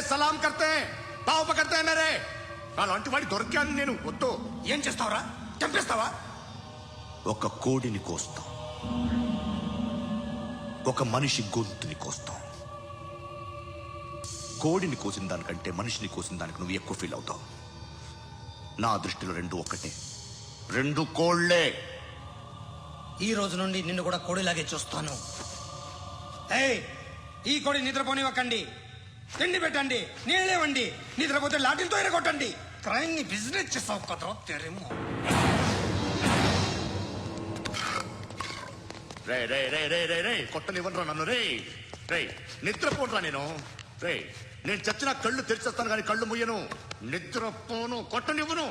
సలాం కర్తే పావు పకర్తే మేరే. అలాంటి వాడి దొరికాను నేను. వద్దు. ఏం చేస్తావురా? చంపేస్తావా? ఒక కోడిని కోస్తాం, ఒక మనిషి గొంతుని కోస్తాం. కోడిని కోసిన దానికంటే మనిషిని కోసిన దానికి నువ్వు ఎక్కువ ఫీల్ అవుతావు. నా దృష్టిలో రెండు ఒక్కటే, రెండు కోళ్లే. ఈ రోజు నుండి నిన్ను కూడా కోడిలాగే చూస్తాను. ఏయ్, ఈ కోడి నిద్రపోనివ్వకండి. తిండి పెట్టండి, నీళ్ళేవండి. నిద్రపోతే లాఠీలతో ఎరగొట్టండి. క్రైమ్ ని బిజినెస్ చేస్తావు కదరా తెరేమో. రే రే రే రే రే రే కొట్టనివ్వనరా నన్ను. రే రే నిద్రపోనరా నేను. రే నేను చచ్చిన కళ్ళు తెరిచేస్తాను కానీ కళ్ళు ముయ్యను. నిద్రపోను, కొట్టనివ్వను.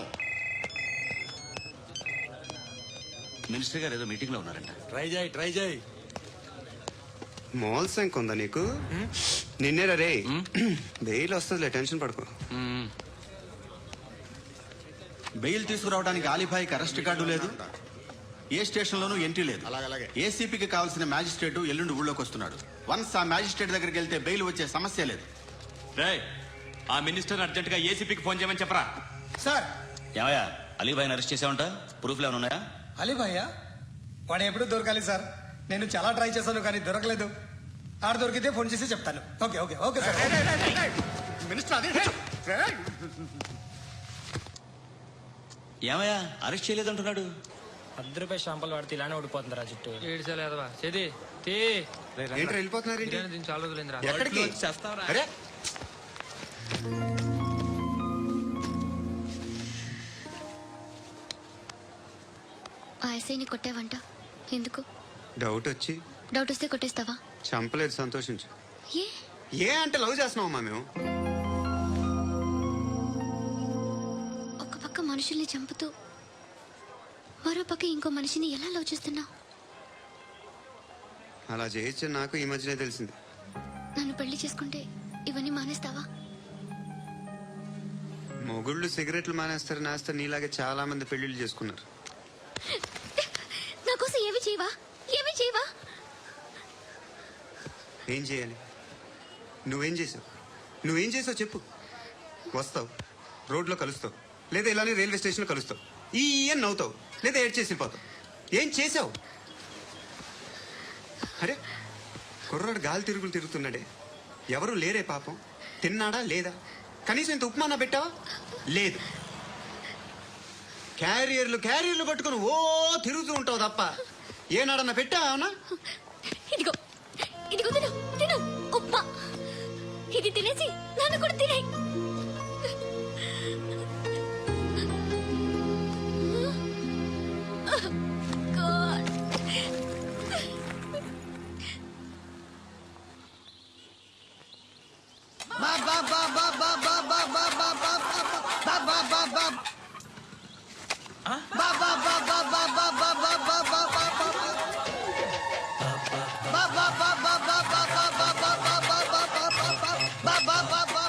మినిస్టర్ గారు ఏదో మీటింగ్ లో ఉన్నారంట. ట్రై చేయి. మోల్ సంక్ ఉందా నీకు? నిన్నేరా రే. బెయిల్ వస్తుందిలే, టెన్షన్ పడుకో. బెయిల్ తీసుకురావడానికి ఆలిభాయికి అరెస్ట్ కార్డు లేదు, ఏ స్టేషన్ లోనూ ఎంట్రీ లేదు. అలాగే. ఏసీపీకి కావాల్సిన మ్యాజిస్ట్రేట్ ఎల్లుండి ఊళ్ళోకి వస్తున్నాడు. వన్స్ ఆ మ్యాజిస్ట్రేట్ దగ్గరికి వెళ్తే బెయిల్ వచ్చే సమస్య లేదు. ఆ మినిస్టర్ అర్జెంట్ గా ఏసీపీకి ఫోన్ చేయమని చెప్పరా. సార్, ఏమయ్యా అలీభాయిని అరెస్ట్ చేసావంట? ప్రూఫ్లు ఏమైనా ఉన్నాయా? అలీ భయ్యా వాడు ఎప్పుడు దొరకాలి సార్. నేను చాలా ట్రై చేశాను కానీ దొరకలేదు. ఆడ దొరికితే ఫోన్ చేసి చెప్తాను. Okay okay okay sir. Minister అదే. ఏమయ్యా అరెస్ట్ చేయలేదంటున్నాడు? ₹10 షాంపల్ వాడితే ఇలానే ఓడిపోతుంది రా జుట్టు. ఏడ్చలేదవా చేది తీ. ఏంట్రా వెళ్ళిపోతున్నారు ఏంటి? దీన్ని చాలా రోజులైందిరా. ఎక్కడికి? అరే ఆ ఎస్ఐని కొట్టావంట, ఎందుకు? డౌట్ వచ్చి. డౌట్ వస్తే కొట్టేస్తావా? చంపలేదు, సంతోషించు. ఏ ఏ అంటే లవ్ చేస్తున్నావమ్మా మేము. ఒక పక్క మనుషుల్ని చంపుతూ మరో పక్క ఇంకో మనిషిని ఎలా లవ్ చేస్తున్నావు? అలా చేయొచ్చు నాకు ఈ మధ్యనే తెలిసింది. నన్ను పెళ్లి చేసుకుంటే ఇవన్నీ మానేస్తావా? మొగుళ్ళు సిగరెట్లు మానేస్తారు, నేస్తారు. నీలాగే చాలా మంది పెళ్లిళ్ళు చేసుకున్నారు. నా కోసం ఏమి చేయవా? ఏమి చేయవా? ఏం చేయాలి? నువ్వేం చేసావు? నువ్వేం చేసావు చెప్పు. వస్తావు, రోడ్లో కలుస్తావు, లేదా ఇలానే రైల్వే స్టేషన్లో కలుస్తావు. ఈ నవ్వుతావు, లేదా ఏడ్ చేసి వెళ్ళిపోతావు. ఏం చేసావు? అరే కుర్రాడు గాలి తిరుగులు తిరుగుతున్నాడే, ఎవరు లేరే పాపం. తిన్నాడా లేదా? కనీసం ఇంత ఉప్మానా పెట్టావా? లేదు. క్యారియర్లు పట్టుకుని ఓ తిరుగుతూ ఉంటావు తప్ప ఏనాడన్నా పెట్టావనా? ఇదిగో ఇదిగో తిను తిను ఉప్మా. ఇది తినేసి నన్ను కూడా తినే.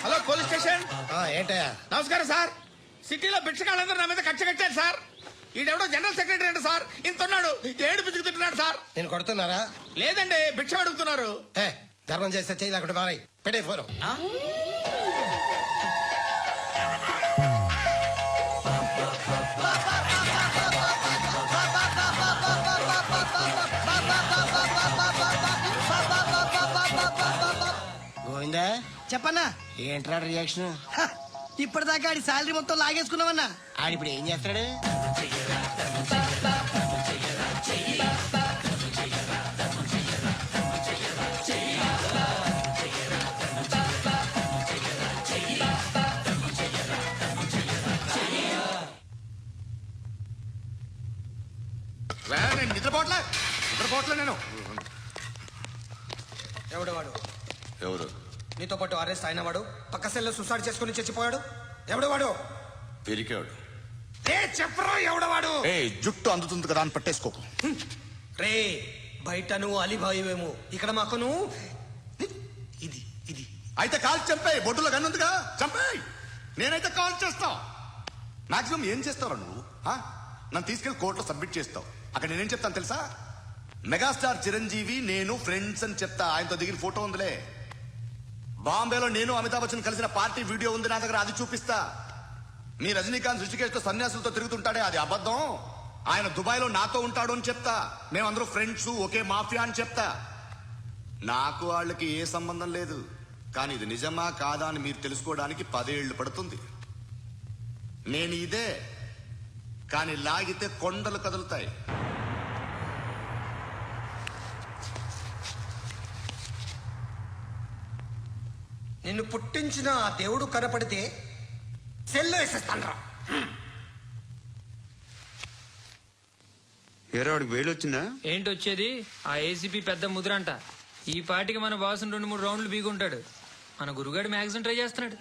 Hello police station. ఏంటయ్యా? నమస్కారం సార్. సిటీలో భిక్షకాళ్ళందరూ నా మీద కక్ష కట్టారు సార్. ఈడెవడో జనరల్ సెక్రటరీ అంట సార్. ఇంత ఉన్నాడు, ఏడు పిచ్చుకు తింటున్నాడు సార్. నేను కొడుతున్నారా? లేదండి, భిక్ష అడుగుతున్నారు. ధర్మం చేస్తే చేయి లేకుండా మారాయి. పెట్టే ఫోను. గోవిందా చెప్పన్నా. ఏంట్రా రియాక్షన్? ఇప్పటిదాకా ఆడి శాలరీ మొత్తం లాగేసుకున్నావన్నా. ఆడిప్పుడు ఏం చేస్తాడు? నేను నిద్రపోవట్లే నేను. ఎవడవాడు? ఎవరు? నీతో పాటు అరెస్ట్ అయిన వాడు, పక్క సెల్లో సూసైడ్ చేసుకుని చచ్చిపోయాడు. ఎవడవాడు? పెరికాడు. రే చెప్పరా ఎవడవాడు? జుట్టు అందుతుంది కదా అని పట్టేసుకోకు. రే బయట నువ్వు అలీబాయివేమో, ఇక్కడ మాకు నువ్వు ఇది ఇది. అయితే కాల్ చంపేయి. బొడ్డులో గన్నుందిగా, చంపేయి. నేనైతే కాల్ చేస్తా. మాక్సిమం ఏం చేస్తావు నువ్వు? నన్ను తీసుకెళ్లి కోర్టులో సబ్మిట్ చేస్తావు. అక్కడ నేనేం చెప్తాను తెలుసా? మెగాస్టార్ చిరంజీవి నేను ఫ్రెండ్స్ అని చెప్తా. ఆయనతో దిగిన ఫోటో ఉందిలే. బాంబేలో నేను అమితాబ్ బచ్చన్ కలిసిన పార్టీ వీడియో ఉంది నా దగ్గర, అది చూపిస్తా. మీ రజనీకాంత్ ఋషికేశ్ తో సన్యాసులతో తిరుగుతుంటాడే, అది అబద్ధం. ఆయన దుబాయ్ లో నాతో ఉంటాడు అని చెప్తా. మేమందరూ ఫ్రెండ్స్, ఒకే మాఫియా అని చెప్తా. నాకు వాళ్ళకి ఏ సంబంధం లేదు. కానీ ఇది నిజమా కాదా అని మీరు తెలుసుకోవడానికి 10 ఏళ్లు పడుతుంది. నేను ఇదే, కానీ లాగితే కొండలు కదులుతాయి. నిన్ను పుట్టించిన ఆ దేవుడు కనపడితే సెల్లో వేసేస్తాను రా. ఏరా వాడికి వేలు వచ్చిందా? ఏంటి వచ్చేది? ఆ ఏసీపీ పెద్ద ముద్రంట. ఈ పాటికి మన బాసును 2-3 రౌండ్లు బీగుంటాడు. మన గురుగాడు మ్యాగజైన్ ట్రై చేస్తున్నాడు.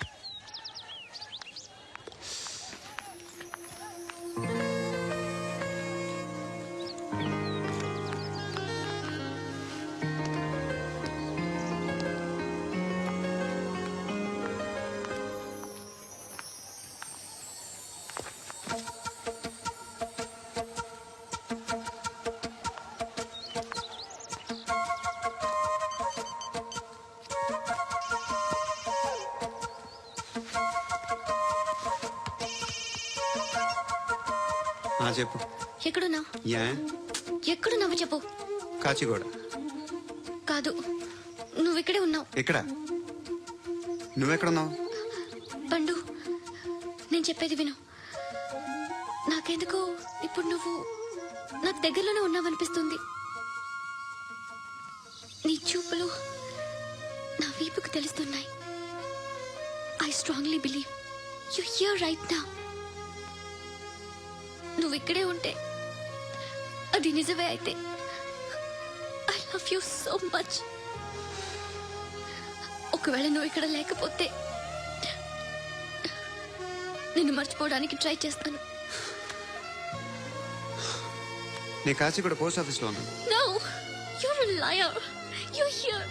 చెప్పు. ఎక్కడున్నావు? యా ఎక్కడున్నావు చెప్పు. కాచిగూడ. కాదు, నువ్వు ఇక్కడే ఉన్నావు. ఎక్కడ? నువ్వెక్కడున్నావు? పండు, నేను చెప్పేది విను. నాకెందుకో ఇప్పుడు నువ్వు నాకు దగ్గరలోనే ఉన్నావనిపిస్తుంది. నీ చూపులు నా వీపుకు తెలుస్తున్నాయి. I strongly believe you here right now. నువ్వు ఇక్కడే ఉంటే అది నిజమే అయితే I love you so much. ఒకవేళ నువ్వు ఇక్కడ లేకపోతే నిన్ను మర్చిపోవడానికి ట్రై చేస్తాను. నీ కాచిగూడ పోస్ట్ ఆఫీస్ లో ఉన్నాను. No, you're a liar. You're here.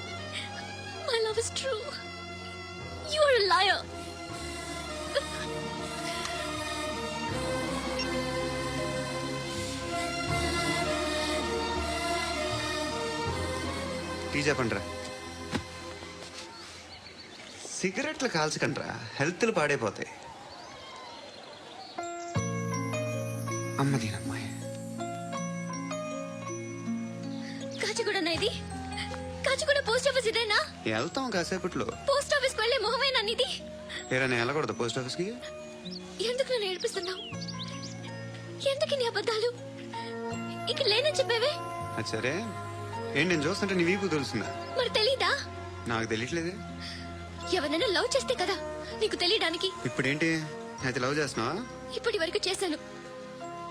My love is true. You're a liar. Tea చెప్పండి రా. సిగరెట్లు కాల్చకండ్రా, హెల్త్లు పాడైపోతాయి. అమ్మ దీనమ్మాయి. కాచిగూడ ఇది? కాచిగూడ పోస్ట్ ఆఫీస్ ఇదేనా? వెళ్తాం కాసేపట్లో. పోస్ట్ ఆఫీస్ కు వెళ్ళే మొహమేనా నీది? ఏరా నేను వెళ్ళకూడదు పోస్ట్ ఆఫీస్ కి? ఎందుకు నన్ను ఏడిపిస్తున్నావు? ఎందుకు నీ అబద్ధాలు? ఇక లేనని చెప్పేవే. అది సరే, ఏంటి నేను చూస్తుంటే నీ వీపు తెలుస్తుందా? మరి తెలీదా? నాకు తెలియట్లేదే. ఎవరైనా లవ్ చేస్తే కదా నీకు తెలియడానికి. ఇప్పుడేంటి అయితే లవ్ చేస్తున్నావా? ఇప్పటి వరకు చేశాను,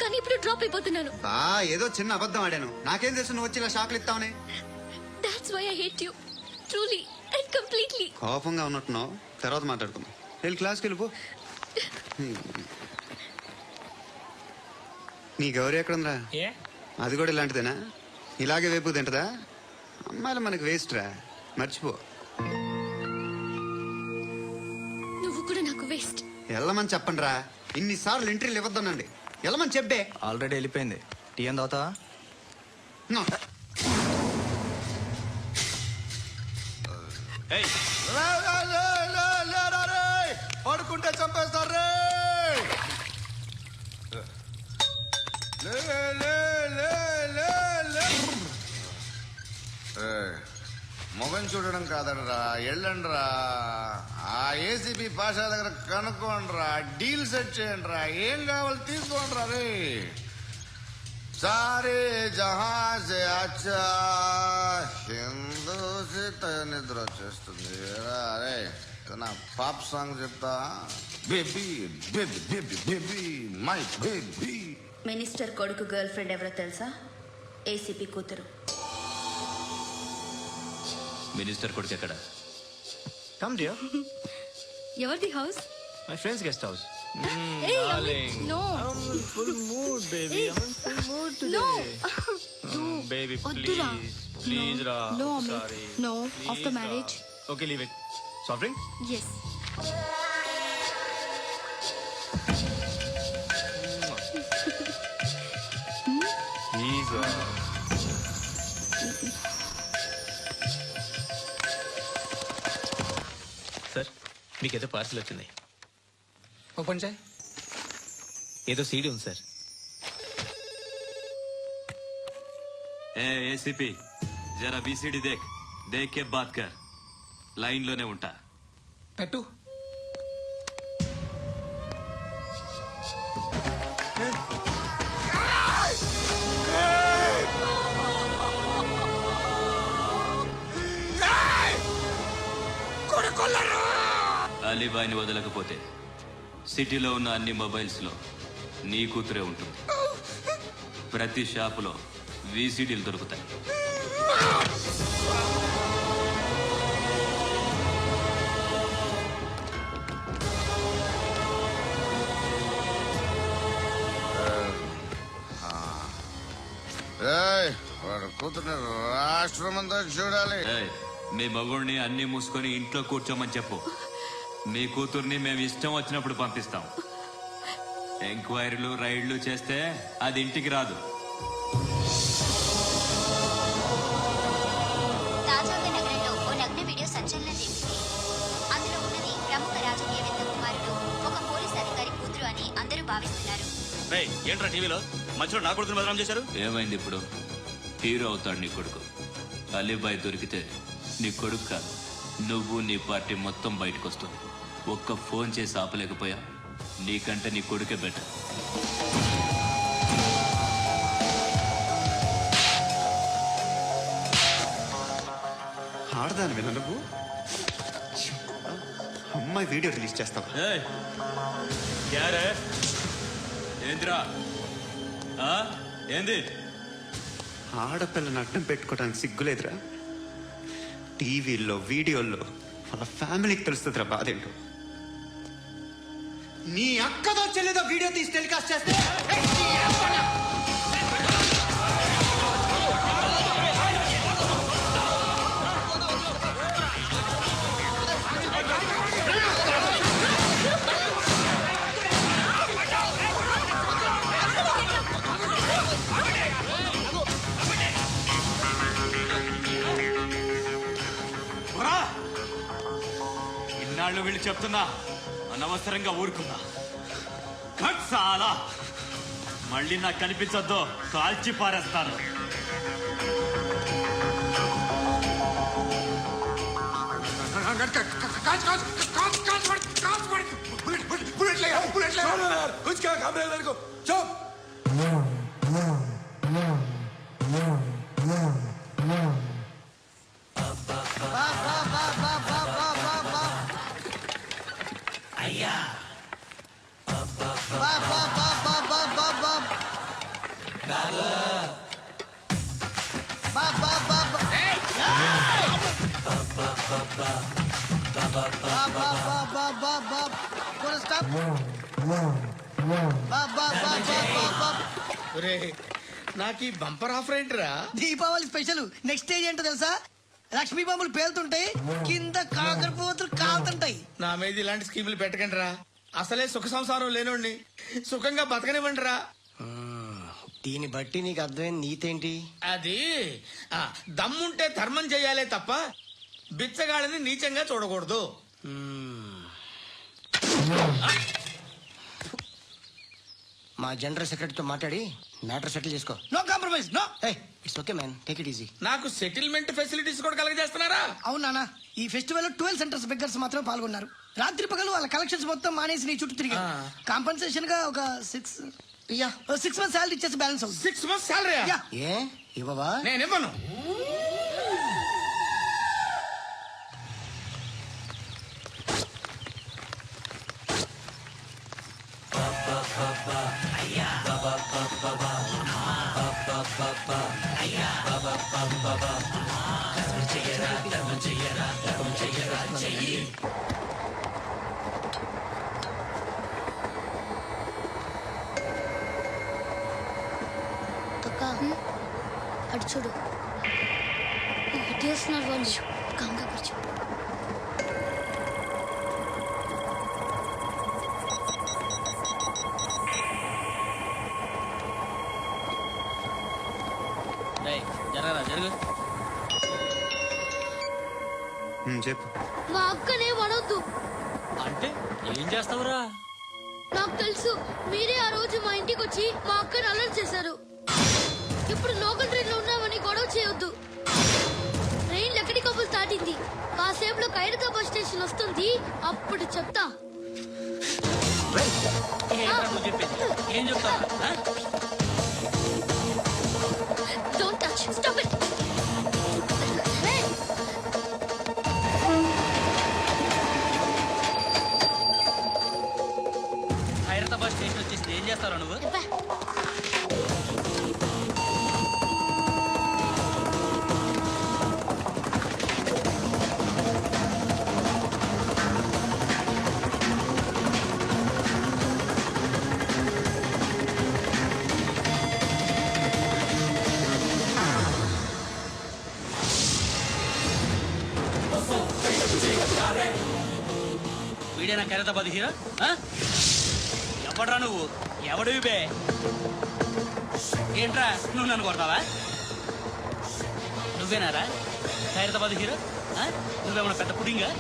కానీ ఇప్పుడు డ్రాప్ అయిపోతున్నాను. ఏదో చిన్న అబద్ధం ఆడాను. నాకేం తెలుసు నువ్వు వచ్చి ఇలా షాక్లు ఇస్తావని. That's why I hate you. Truly and completely. కోపంగా ఉన్నట్టున్నావు, తర్వాత మాట్లాడుకుందాం. వెళ్ళి క్లాస్కి వెళ్ళిపో. నీ గౌరీ ఎక్కడుందిరా? ఏ అది కూడా ఇలాంటిదేనా? ఇలాగే వేపు తింటదా? అమ్మాయిలు మనకి వేస్ట్ రా, మర్చిపో. నువ్వు కూడా నాకు వేస్ట్. వెళ్ళమని చెప్పండి రా. ఇన్నిసార్లు ఎంట్రీలు ఇవ్వద్దనండి. వెళ్ళమని చెప్పే. ఆల్రెడీ వెళ్ళిపోయింది. టీ ఏం తాగుతావా? నో. ఏయ్, పడుకుంటే చంపేస్తారు రే. మొగం చూడడం కాదనరా, వెళ్ళండిరా. ఆ ఏసీపీ పాషా దగ్గర కనుక్కోండిరా, డీల్ సెట్ చేయండి రా. ఏం కావాలి తీసుకోండి రా. రే సారే జహాజే అచ్చా హిందూ నిద్ర వచ్చేస్తుంది. రే నా పాప్ సాంగ్ చెప్తా. Baby baby baby baby my baby. Minister కొడుకు గర్ల్ ఫ్రెండ్ ఎవరో తెలుసా? ఏసీపీ కూతురు. మినిస్టర్ కొడుకు ఎక్కడ? Come dear. ఎవరిది house? My friends guest house. No. Full mood baby. No. Baby వద్దురా. ప్లీజ్ రా. No, Amit. సారీ. No. After marriage. Okay leave it. Soft drink? Yes. Please. మీకేదో పార్సల్ వచ్చింది. ఓపెన్ చేయి. ఏదో సీడీ ఉంది సార్. ఏ ఏసీపీ జరా బీసీడీ దేక్ దేక్ కే బాత్ కర్. లైన్ లోనే ఉంటా. పెట్టు. అలీబాయిని వదలకపోతే సిటీలో ఉన్న అన్ని మొబైల్స్ లో నీ కూతురే ఉంటుంది. ప్రతి షాపులో వీసీడీలు దొరుకుతాయి. వాడు కూతురు రాష్ట్రం అంతా చూడాలి. ఏయ్, మీ మగుడిని అన్ని మూసుకొని ఇంట్లో కూర్చోమని చెప్పు. మీ కూతుర్ని మేము ఇష్టం వచ్చినప్పుడు పంపిస్తాం. ఎంక్వైరీలు రైడ్లు చేస్తే అది ఇంటికి రాదు. తాజాగా నగరంలో ఓ నగ్న వీడియో సంచలనం రేపింది. అందులో ఉన్నది ప్రముఖ రాజకీయవేత్త కుమారుడు, ఒక పోలీస్ అధికారి కూతురు అని అందరూ భావిస్తున్నారు. ఏంట్రా టీవీలో మధ్యలో నా కొడుకుని బదనాం చేశారు? ఏమైంది ఇప్పుడు? హీరో అవుతాడు నీ కొడుకు. అలీబాయ్ దొరికితే నీ కొడుకు కాదు, నువ్వు నీ పార్టీ మొత్తం బయటకు వస్తుంది. ఒక్క ఫోన్ చేసి ఆపలేకపోయా? నీకంటే నీ కొడుకే బెటర్. ఆడదాని విన నువ్వు అమ్మాయి వీడియో రిలీజ్ చేస్తావా? ఏంద్రా ఏంది? ఆడపిల్లని అడ్డం పెట్టుకోవడానికి సిగ్గులేదురా? టీవీల్లో వీడియోల్లో వాళ్ళ ఫ్యామిలీకి తెలుస్తుందిరా బాధేంటో. నీ అక్కదో చెల్లిదో వీడియో తీసి టెలికాస్ట్ చేస్తే ఇన్నాళ్ళు వీళ్ళు చెప్తున్నా అనవసరంగా ఊరుకున్నా. చాలా మళ్ళీ నాకు కనిపించొద్దు, కాల్చి పారేస్తాను. నాకు ఈ బంపర్ ఆఫర్ ఏంటిరా? దీపావళి స్పెషల్. నెక్స్ట్ స్టేజ్ ఏంటో తెలుసా? లక్ష్మీ బాంబులు పేలుతుంటాయి, కింద కాకరపోతులు కాలుతుంటాయి. నా మీద ఇలాంటి స్కీములు పెట్టకండి రా. అసలే సుఖ సంసారం లేనోడిని సుఖంగా బతకనివ్వండి రా. దీన్ని బట్టి నీకు అర్థమైన నీతేంటి? అది దమ్ముంటే ధర్మం చెయ్యాలే తప్ప బిచ్చగాళ్ళని నీచంగా చూడకూడదు. మా జనరల్ సెక్రటరీ తో మాట్లాడి మ్యాటర్ సెటిల్ చేసుకో. No compromise, no. It's okay man, take it easy. నాకు సెటిల్మెంట్ ఫెసిలిటీస్ కూడా కలగజేస్తున్నారా? అవును నాన్న, ఈ ఫెస్టివల్ 12 సెంటర్స్ బెగ్గర్స్ మాత్రం పాల్గొన్నారు. రాత్రి పగలు వాళ్ళ కలెక్షన్స్ మొత్తం మానేసి నీ చుట్టూ తిరిగి కాంపన్సేషన్ గా ఒక 6 మంత్స్ సాలరీ ఇచ్చేసి బ్యాలెన్స్ అవుతుంది. 6 months సాలరీ? ఏ ఇవ్వవా? నేనివ్వను. అటు చూడు, వస్తున్నారు వాళ్ళు. కంగా కూర్చో. చెప్పు. మా అక్కనే వడొద్దు. అంటే ఏం చేస్తావురా? నాకు తెలుసు, మీరే ఆ రోజు మా ఇంటికి వచ్చి మా అక్కని అలర్ట్ చేశారు. ఇప్పుడు లోకల్ ట్రైన్ లో ఉన్నామని గొడవ చేయొద్దు. ట్రైన్ లక్కడికప్పులు దాటింది. కాసేపులో ఖైరతాబాద్ స్టేషన్ వస్తుంది, అప్పుడు చెప్తా. ఏం చెప్తావు? Don't touch. Stop it. Hey. Hyderabad station వచ్చేసి ఏం చేస్తారా నువ్వు? వీడేనా ఖైరతాబాద్ హీరో? ఎవడ్రా నువ్వు? ఎవడివి బే? ఏంట్రా నువ్వు నన్ను కొడతావా? నువ్వేనారా ఖైరతాబాద్ హీరో? నువ్వేమన్నా పెద్ద పుడింగా?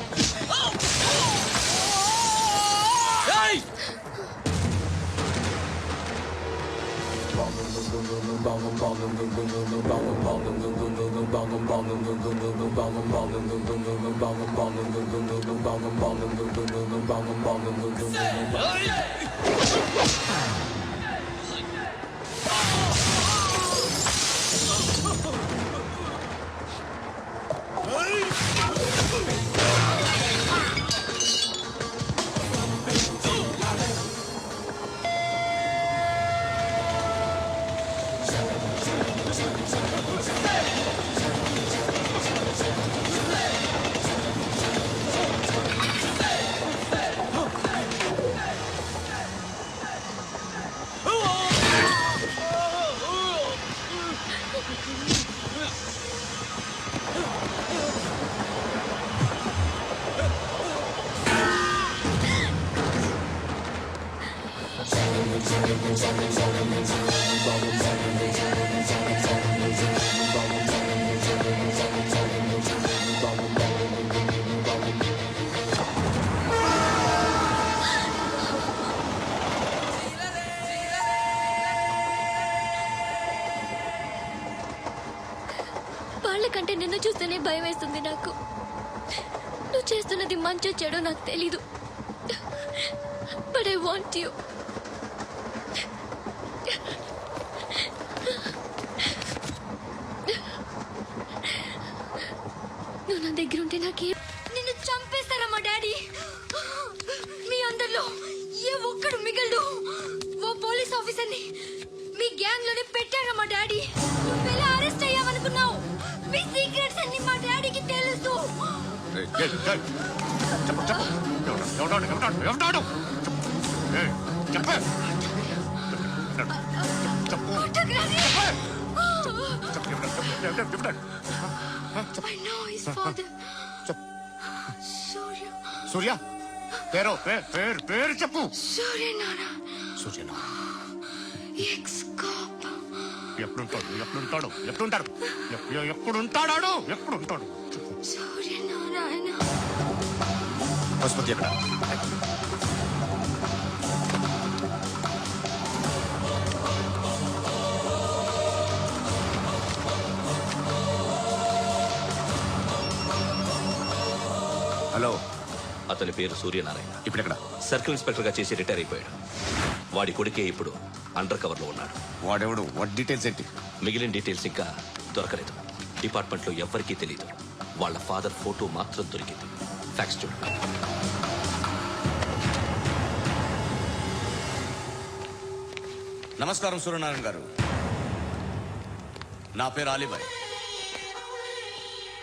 వాళ్ళకంటే నిన్ను చూస్తేనే భయం వేస్తుంది నాకు. నువ్వు చేస్తున్నది మంచో చెడో నాకు తెలీదు. But I want you. నువ్వు నా దగ్గర ఉంటే నాకే నిన్ను చంపేస్తారా మా డాడీ. మీ అందరిలో ఏ ఒక్కడు మిగలడు. ఓ పోలీస్ ఆఫీసర్ని మీ గ్యాంగ్ లోనే పెట్టారా మా డాడీ. నువ్వెలా అరెస్ట్ అయ్యావనుకున్నావు? మీ సీక్రెట్స్ అన్ని మా డాడీకి తెలుసు. సూర్య పేరు చెప్పు. సూర్యనారాయణ. సూర్యనారాయణ ఎక్స్-కాప్. ఎప్పుడుంటాడు? సూర్యనారాయణ. పశుపతి ఎక్కడ? హలో, అతని పేరు సూర్యనారాయణ. ఇప్పుడెక్కడ? సర్కిల్ ఇన్స్పెక్టర్ గా చేసి రిటైర్ అయిపోయాడు. వాడి కొడుకే ఇప్పుడు అండర్ కవర్ లో ఉన్నాడు. వాడెవడు? వాడి డీటెయిల్స్ ఏంటి? మిగిలిన డీటెయిల్స్ ఇంకా దొరకలేదు. డిపార్ట్మెంట్ లో ఎవ్వరికీ తెలియదు. వాళ్ళ ఫాదర్ ఫోటో మాత్రం దొరికింది. ఫ్యాక్స్ చూడండి. నమస్కారం సూర్యనారాయణ గారు. నా పేరు అలీబాయ్.